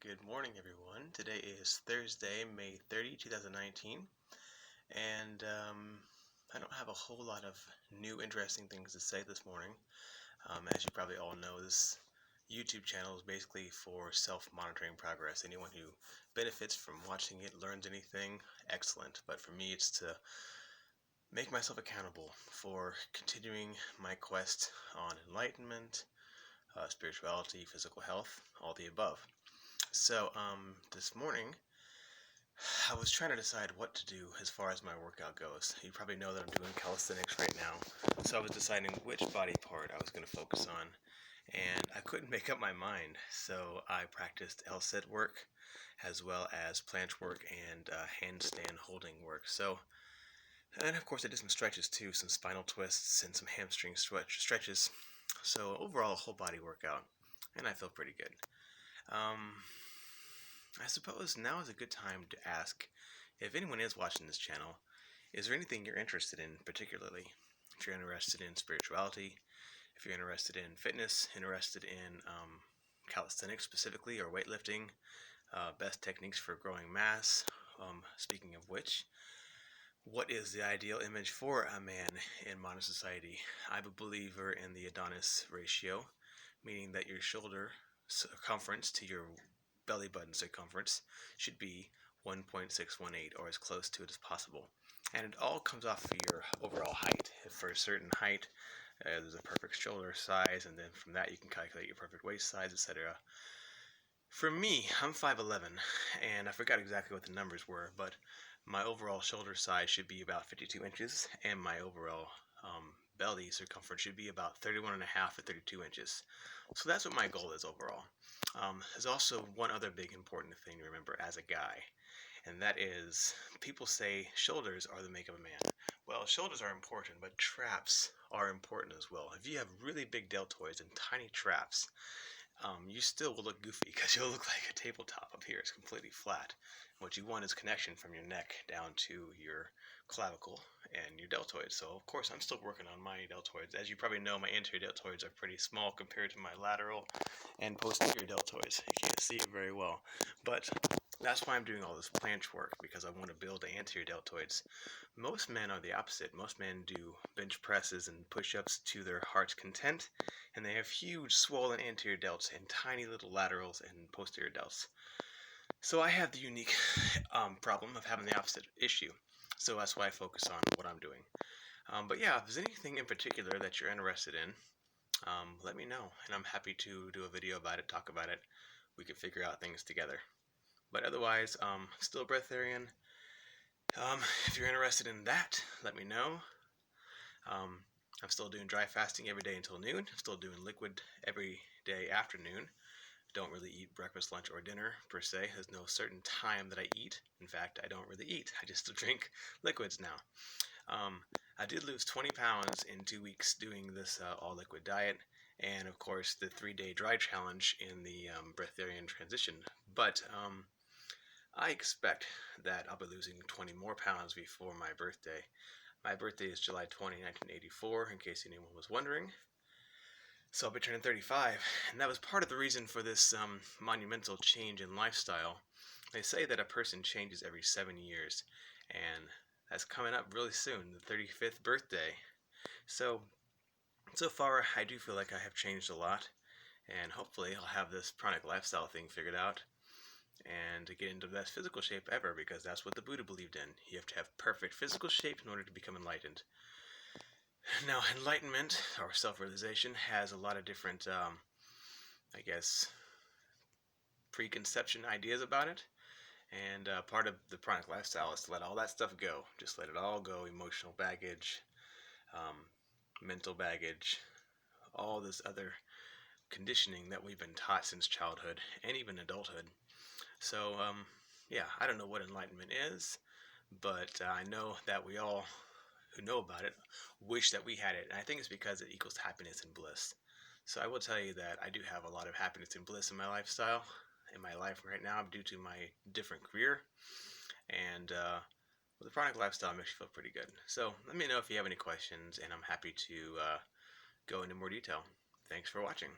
Good morning, everyone. Today is Thursday, May 30, 2019, and I don't have a whole lot of new interesting things to say this morning. As you probably all know, this YouTube channel is basically for self-monitoring progress. Anyone who benefits from watching it, learns anything, excellent. But for me, it's to make myself accountable for continuing my quest on enlightenment, spirituality, physical health, all the above. So, this morning, I was trying to decide what to do as far as my workout goes. You probably know that I'm doing calisthenics right now, so I was deciding which body part I was going to focus on, and I couldn't make up my mind, so I practiced L-sit work, as well as planche work and handstand holding work. And of course I did some stretches too, some spinal twists and some hamstring stretches. So overall, a whole body workout, and I feel pretty good. I suppose now is a good time to ask if anyone is watching this channel, is there anything you're interested in particularly? If you're interested in spirituality, if you're interested in fitness, interested in calisthenics specifically, or weightlifting, best techniques for growing mass. Speaking of which, what is the ideal image for a man in modern society? I'm a believer in the Adonis ratio, meaning that your shoulder circumference to your belly button circumference should be 1.618, or as close to it as possible. And it all comes off of your overall height. If for a certain height, there's a perfect shoulder size, and then from that you can calculate your perfect waist size, etc. For me, I'm 5'11", and I forgot exactly what the numbers were, but my overall shoulder size should be about 52 inches, and my overall belly circumference should be about 31.5 to 32 inches. So that's what my goal is overall. There's also one other big important thing to remember as a guy, and that is people say shoulders are the makeup of a man. Well, shoulders are important, but traps are important as well. If you have really big deltoids and tiny traps, you still will look goofy because you'll look like a tabletop up here. It's completely flat. What you want is connection from your neck down to your clavicle and your deltoids. So of course I'm still working on my deltoids. As you probably know, my anterior deltoids are pretty small compared to my lateral and posterior deltoids. You can't see it very well, but that's why I'm doing all this planche work, because I want to build the anterior deltoids. Most men are the opposite. Most men do bench presses and push-ups to their heart's content, and they have huge swollen anterior delts and tiny little laterals and posterior delts. So I have the unique problem of having the opposite issue. So that's why I focus on what I'm doing. But yeah, if there's anything in particular that you're interested in, let me know, and I'm happy to do a video about it, talk about it. We can figure out things together. But otherwise, still breatharian. If you're interested in that, let me know. I'm still doing dry fasting every day until noon. I'm still doing liquid every day afternoon. Don't really eat breakfast, lunch, or dinner per se. There's no certain time that I eat. In fact, I don't really eat. I just drink liquids now. I did lose 20 pounds in 2 weeks doing this all-liquid diet, and of course the 3-day dry challenge in the breatharian transition. But I expect that I'll be losing 20 more pounds before my birthday. My birthday is July 20, 1984, in case anyone was wondering. So I'll be turning 35, and that was part of the reason for this monumental change in lifestyle. They say that a person changes every 7 years, and that's coming up really soon, the 35th birthday. So far, I do feel like I have changed a lot, and hopefully I'll have this pranic lifestyle thing figured out, and to get into the best physical shape ever, because that's what the Buddha believed in. You have to have perfect physical shape in order to become enlightened. Now, enlightenment, or self-realization, has a lot of different, I guess, preconception ideas about it. And part of the pranic lifestyle is to let all that stuff go. Just let it all go. Emotional baggage, mental baggage, all this other conditioning that we've been taught since childhood and even adulthood. So, yeah, I don't know what enlightenment is, but I know that we all who know about it wish that we had it. And I think it's because it equals happiness and bliss. So I will tell you that I do have a lot of happiness and bliss in my lifestyle, in my life right now, due to my different career. And the pranic lifestyle makes you feel pretty good. So let me know if you have any questions, and I'm happy to go into more detail. Thanks for watching.